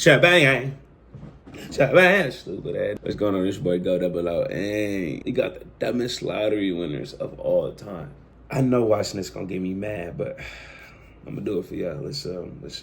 Shabang. Shabang. Stupid ass. What's going on? This boy Gokrt below. And he got the dumbest lottery winners of all time. I know watching this gonna get me mad, but I'm gonna do it for y'all. Let's see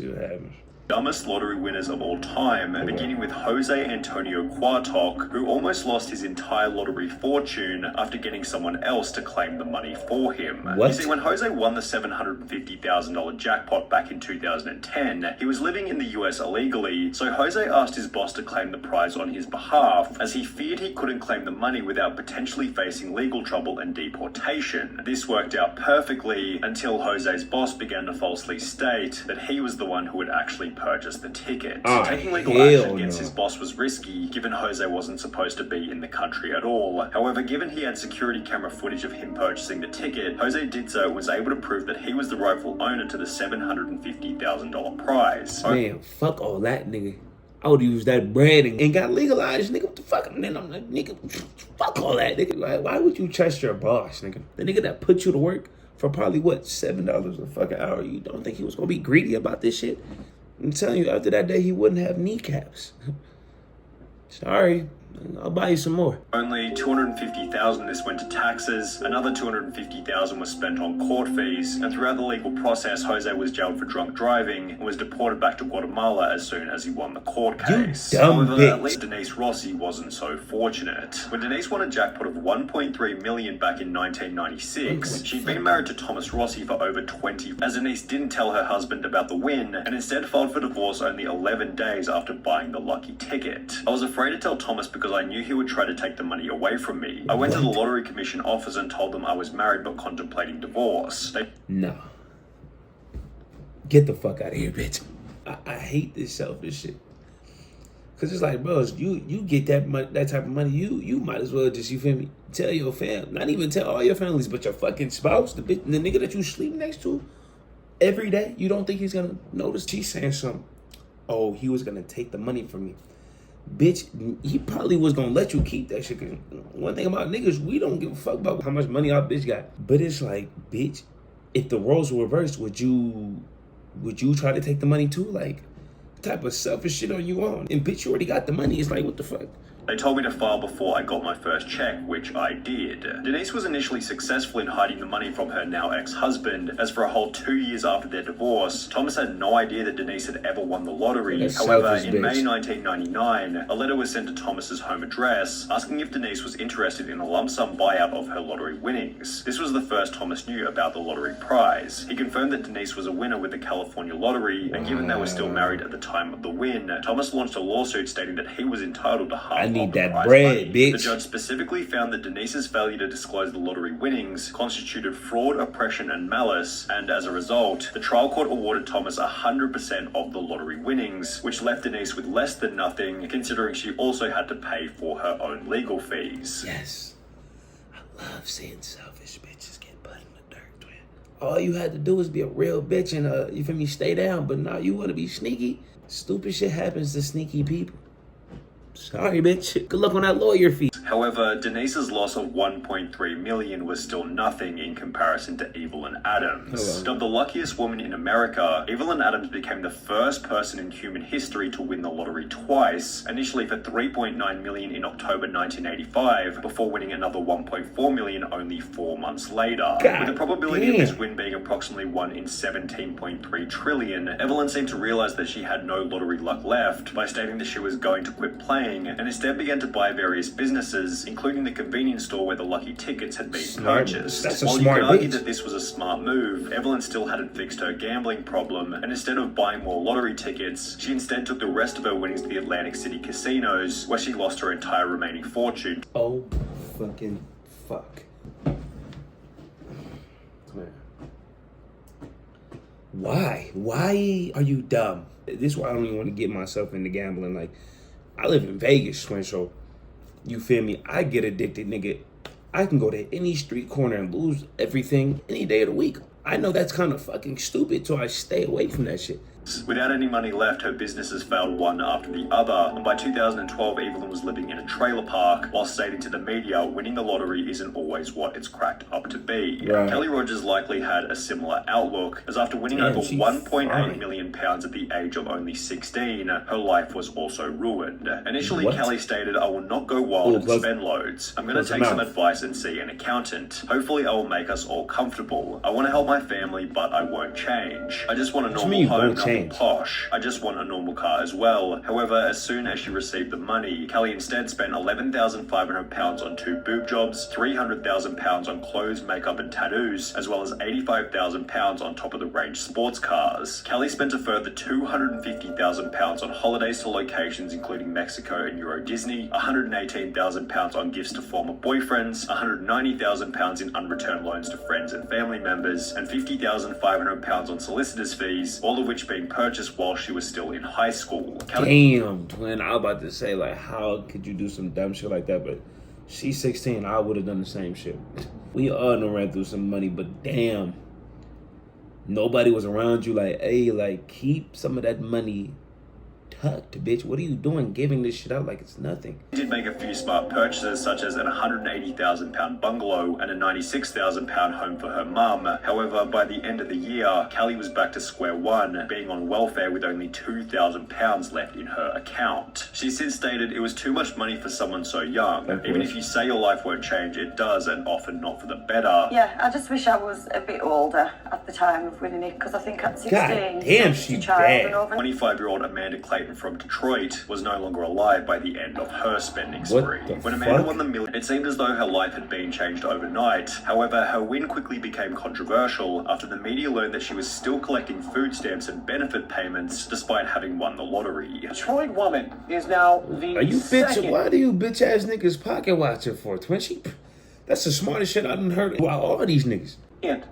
what happens. Dumbest lottery winners of all time, beginning with Jose Antonio Gokrt, who almost lost his entire lottery fortune after getting someone else to claim the money for him. What? You see, when Jose won the $750,000 jackpot back in 2010, he was living in the US illegally, so Jose asked his boss to claim the prize on his behalf, as he feared he couldn't claim the money without potentially facing legal trouble and deportation. This worked out perfectly until Jose's boss began to falsely state that he was the one who had actually purchased the ticket. Taking legal action against his boss was risky, given Jose wasn't supposed to be in the country at all. However, given he had security camera footage of him purchasing the ticket, Jose did so and was able to prove that he was the rightful owner to the $750,000 prize. Man, fuck all that, nigga. I would use that bread and got legalized, nigga. What the fuck? And then I'm like, nigga, fuck all that, nigga. Like, why would you trust your boss, nigga? The nigga that put you to work for probably, what, $7 a fucking hour? You don't think he was gonna be greedy about this shit? I'm telling you, after that day, he wouldn't have kneecaps. Sorry, I'll buy you some more. Only $250,000 of this went to taxes, another $250,000 was spent on court fees, and throughout the legal process, Jose was jailed for drunk driving and was deported back to Guatemala as soon as he won the court case. However, at least Denise Rossi wasn't so fortunate. When Denise won a jackpot of $1.3 million back in 1996, she'd been married to Thomas Rossi for over 20, as Denise didn't tell her husband about the win, and instead filed for divorce only 11 days after buying the lucky ticket. I was afraid to tell Thomas because I knew he would try to take the money away from me. I went to the Lottery Commission office and told them I was married but contemplating divorce. No. Get the fuck out of here, bitch. I hate this selfish shit. Cause it's like, bros, you get that type of money, you might as well just, you feel me, tell your fam, not even tell all your families, but your fucking spouse, the nigga that you sleep next to every day. You don't think he's gonna notice? She's saying something. Oh, he was gonna take the money from me. Bitch, he probably was gonna let you keep that shit. Cause one thing about niggas, we don't give a fuck about how much money our bitch got. But it's like, bitch, if the roles were reversed, would you try to take the money too? Like, what type of selfish shit are you on? And bitch, you already got the money. It's like, what the fuck? They told me to file before I got my first check, which I did. Denise was initially successful in hiding the money from her now ex-husband, as for a whole 2 years after their divorce, Thomas had no idea that Denise had ever won the lottery. However, in May 1999, a letter was sent to Thomas's home address, asking if Denise was interested in a lump sum buyout of her lottery winnings. This was the first Thomas knew about the lottery prize. He confirmed that Denise was a winner with the California lottery, and given they were still married at the time of the win, Thomas launched a lawsuit stating that he was entitled to half need that bread, bitch. The judge specifically found that Denise's failure to disclose the lottery winnings constituted fraud, oppression, and malice, and as a result, the trial court awarded Thomas 100% of the lottery winnings, which left Denise with less than nothing, considering she also had to pay for her own legal fees. Yes. I love seeing selfish bitches get put in the dirt, man. All you had to do was be a real bitch and, you feel me, stay down, but now you want to be sneaky. Stupid shit happens to sneaky people. Sorry, bitch. Good luck on that lawyer fee. However, Denise's loss of $1.3 million was still nothing in comparison to Evelyn Adams. Dubbed the luckiest woman in America, Evelyn Adams became the first person in human history to win the lottery twice, initially for $3.9 million in October 1985, before winning another $1.4 million only 4 months later. With the probability of this win being approximately 1 in 17.3 trillion, Evelyn seemed to realize that she had no lottery luck left by stating that she was going to quit playing, and instead began to buy various businesses, including the convenience store where the lucky tickets had been purchased. While you could argue that this was a smart move, Evelyn still hadn't fixed her gambling problem, and instead of buying more lottery tickets, she instead took the rest of her winnings to the Atlantic City casinos, where she lost her entire remaining fortune. Oh, fucking fuck. Why? Why are you dumb? This is why I don't even want to get myself into gambling. Like, I live in Vegas, twin, so you feel me? I get addicted, nigga. I can go to any street corner and lose everything any day of the week. I know that's kind of fucking stupid, so I stay away from that shit. Without any money left, her businesses failed one after the other, and by 2012, Evelyn was living in a trailer park while stating to the media, winning the lottery isn't always what it's cracked up to be. Right. Kelly Rogers likely had a similar outlook, as after winning over £1.8 million at the age of only 16, her life was also ruined. Initially, Kelly stated, "I will not go wild and spend loads. I'm going to take some advice and see an accountant. Hopefully I will make us all comfortable. I want to help my family, but I won't change. I just want a normal home, nothing posh. I just want a normal car as well." However, as soon as she received the money, Kelly instead spent £11,500 on 2 boob jobs, £300,000 on clothes, makeup and tattoos, as well as £85,000 on top of the range sports cars. Kelly spent a further £250,000 on holidays to locations including Mexico and Euro Disney, £118,000 on gifts to former boyfriends, £190,000 in unreturned loans to friends and family members, and £50,500 on solicitors' fees, all of which being purchased while she was still in high school. Damn, twin. I was about to say, like, how could you do some dumb shit like that? But she's 16. I would have done the same shit. We all done ran through some money, but damn. Nobody was around you like, hey, like, keep some of that money tucked, bitch. What are you doing giving this shit out like it's nothing? She did make a few smart purchases, such as an £180,000 bungalow and a £96,000 home for her mum. However, by the end of the year, Kelly was back to square one, being on welfare with only £2,000 left in her account. She since stated, "It was too much money for someone so young. Even if you say your life won't change, it does, and often not for the better." Yeah, I just wish I was a bit older at the time of winning it, because I think at 16, God damn, she bad. 25-year-old Amanda Clayton from Detroit was no longer alive by the end of her spending spree. When Amanda won the million, it seemed as though her life had been changed overnight. However, her win quickly became controversial after the media learned that she was still collecting food stamps and benefit payments despite having won the lottery. Detroit woman is now the Are you bitch? Why do you bitch ass niggas pocket watching for, twin? That's the smartest shit I done heard about all these niggas.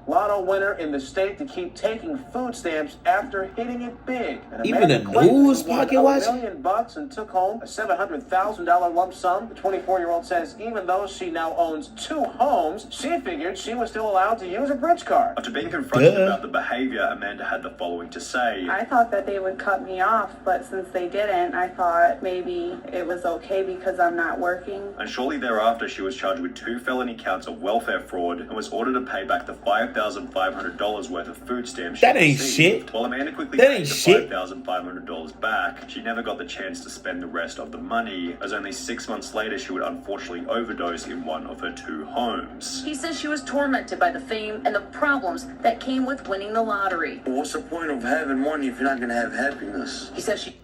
Lotto winner in the state to keep taking food stamps after hitting it big. And even the news pocket watch? $1 million and took home a $700,000 lump sum. The 24-year-old says even though she now owns 2 homes, she figured she was still allowed to use a bridge card. After being confronted about the behavior, Amanda had the following to say. "I thought that they would cut me off, but since they didn't, I thought maybe it was okay because I'm not working." And shortly thereafter, she was charged with 2 felony counts of welfare fraud and was ordered to pay back the $5,500 worth of food stamps. That ain't shit. While Amanda quickly paid the $5,500 back, she never got the chance to spend the rest of the money, as only 6 months later she would unfortunately overdose in one of her 2 homes. He says she was tormented by the fame and the problems that came with winning the lottery. What's the point of having money if you're not gonna have happiness? He says she...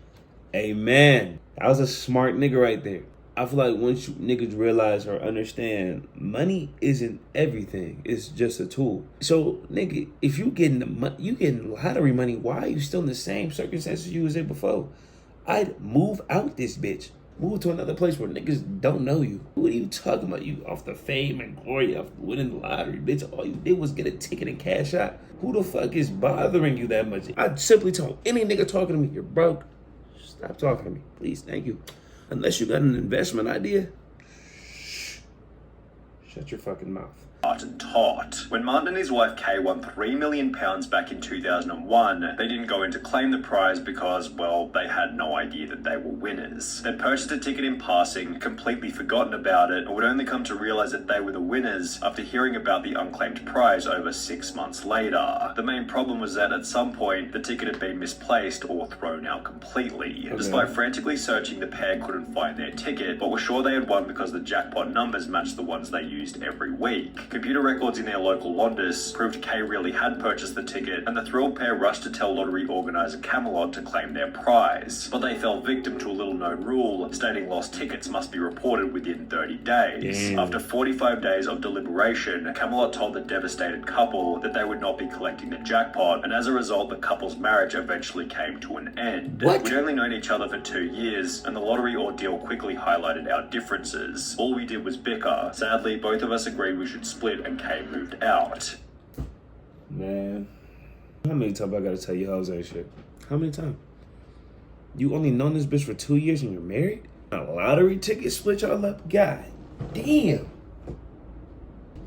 Amen. That was a smart nigga right there. I feel like once you niggas realize or understand, money isn't everything. It's just a tool. So, nigga, if you getting lottery money, why are you still in the same circumstances you was in before? I'd move out this bitch. Move to another place where niggas don't know you. What are you talking about? You off the fame and glory of winning the lottery, bitch. All you did was get a ticket and cash out. Who the fuck is bothering you that much? I'd simply tell any nigga talking to me, you're broke. Stop talking to me, please. Thank you. Unless you got an investment idea, shut your fucking mouth. And taught. When Martin and his wife Kay won £3 million back in 2001, they didn't go in to claim the prize because, well, they had no idea that they were winners. They'd purchased a ticket in passing, completely forgotten about it, and would only come to realize that they were the winners after hearing about the unclaimed prize over 6 months later. The main problem was that at some point, the ticket had been misplaced or thrown out completely. Despite frantically searching, the pair couldn't find their ticket, but were sure they had won because the jackpot numbers matched the ones they used every week. Computer records in their local Londis proved Kay really had purchased the ticket, and the thrilled pair rushed to tell lottery organizer Camelot to claim their prize. But they fell victim to a little-known rule, stating lost tickets must be reported within 30 days. After 45 days of deliberation, Camelot told the devastated couple that they would not be collecting the jackpot, and as a result, the couple's marriage eventually came to an end. We'd only known each other for 2 years, and the lottery ordeal quickly highlighted our differences. All we did was bicker. Sadly, both of us agreed we should split, and Kay moved out. Man, how many times I gotta tell you hoes ain't shit? How many times? You only known this bitch for 2 years and you're married? A lottery ticket split y'all up? God damn.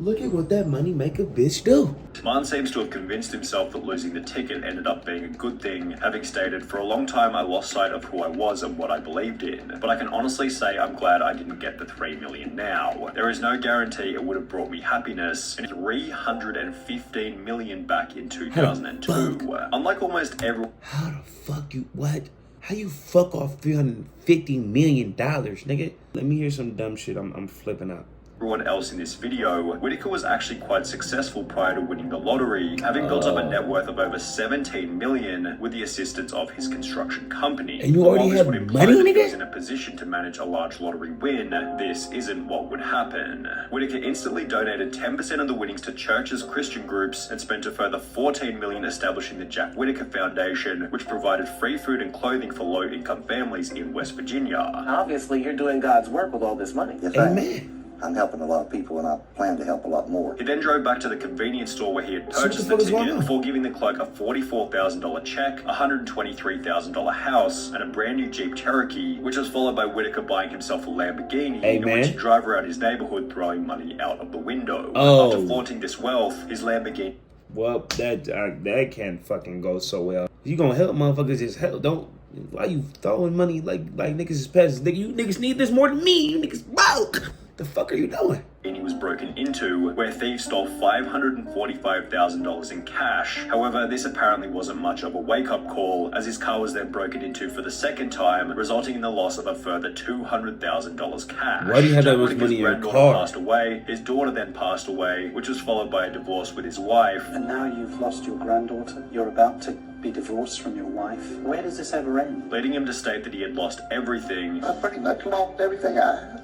Look at what that money make a bitch do. Man seems to have convinced himself that losing the ticket ended up being a good thing, having stated, "For a long time I lost sight of who I was and what I believed in, but I can honestly say I'm glad I didn't get the 3 million now. There is no guarantee it would have brought me happiness," and 315 million back in 2002. Unlike almost everyone. How the fuck you, what? How you fuck off $350 million, nigga? Let me hear some dumb shit, I'm flipping out. Everyone else in this video, Whitaker was actually quite successful prior to winning the lottery, having built up a net worth of over 17 million with the assistance of his construction company. And you already have money, that he was nigga? in a position to manage a large lottery win, this isn't what would happen. Whitaker instantly donated 10% of the winnings to churches, Christian groups, and spent a further 14 million establishing the Jack Whitaker Foundation, which provided free food and clothing for low-income families in West Virginia. Obviously, you're doing God's work with all this money. Yes, I am. Amen. I'm helping a lot of people, and I plan to help a lot more. He then drove back to the convenience store where he had purchased So the what the fuck is ticket wrong? before giving the clerk a $44,000 check, a $123,000 house, and a brand new Jeep Cherokee, which was followed by Whitaker buying himself a Lamborghini in which he drove around his neighborhood throwing money out of the window. Oh. After flaunting this wealth, his Lamborghini... Well, that can't fucking go so well. You gonna help motherfuckers, just help. Don't. Why you throwing money like niggas is peasants? Nigga, you niggas need this more than me. You niggas broke. The fuck are you doing? He was broken into, where thieves stole $545,000 in cash. However, this apparently wasn't much of a wake-up call, as his car was then broken into for the second time, resulting in the loss of a further $200,000 cash. Why do you have that Jack much Whitaker's money in your granddaughter car? passed away, his daughter then passed away, which was followed by a divorce with his wife. And now you've lost your granddaughter. You're about to be divorced from your wife. Where does this ever end? Leading him to state that he had lost everything. I pretty much lost everything I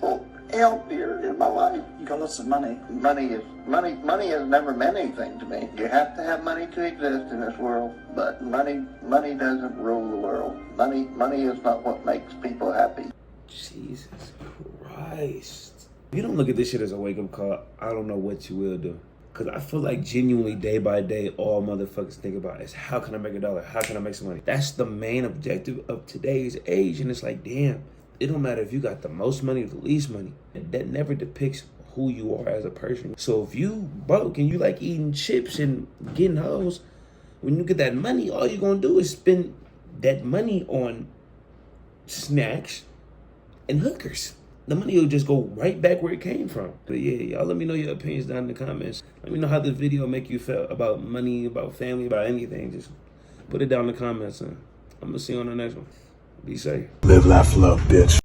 held dear in my life. You got lots of money. Money has never meant anything to me. You have to have money to exist in this world, but money doesn't rule the world. Money is not what makes people happy. Jesus Christ. If you don't look at this shit as a wake-up call, I don't know what you will do. Because I feel like genuinely day by day, all motherfuckers think about is how can I make $1? How can I make some money? That's the main objective of today's age. And it's like, damn, it don't matter if you got the most money or the least money. That never depicts who you are as a person. So if you broke and you like eating chips and getting hoes, when you get that money, all you're going to do is spend that money on snacks and hookers. The money will just go right back where it came from. But yeah, y'all let me know your opinions down in the comments. Let me know how this video make you feel about money, about family, about anything. Just put it down in the comments. And I'm going to see you on the next one. Be safe. Live, laugh, love, bitch.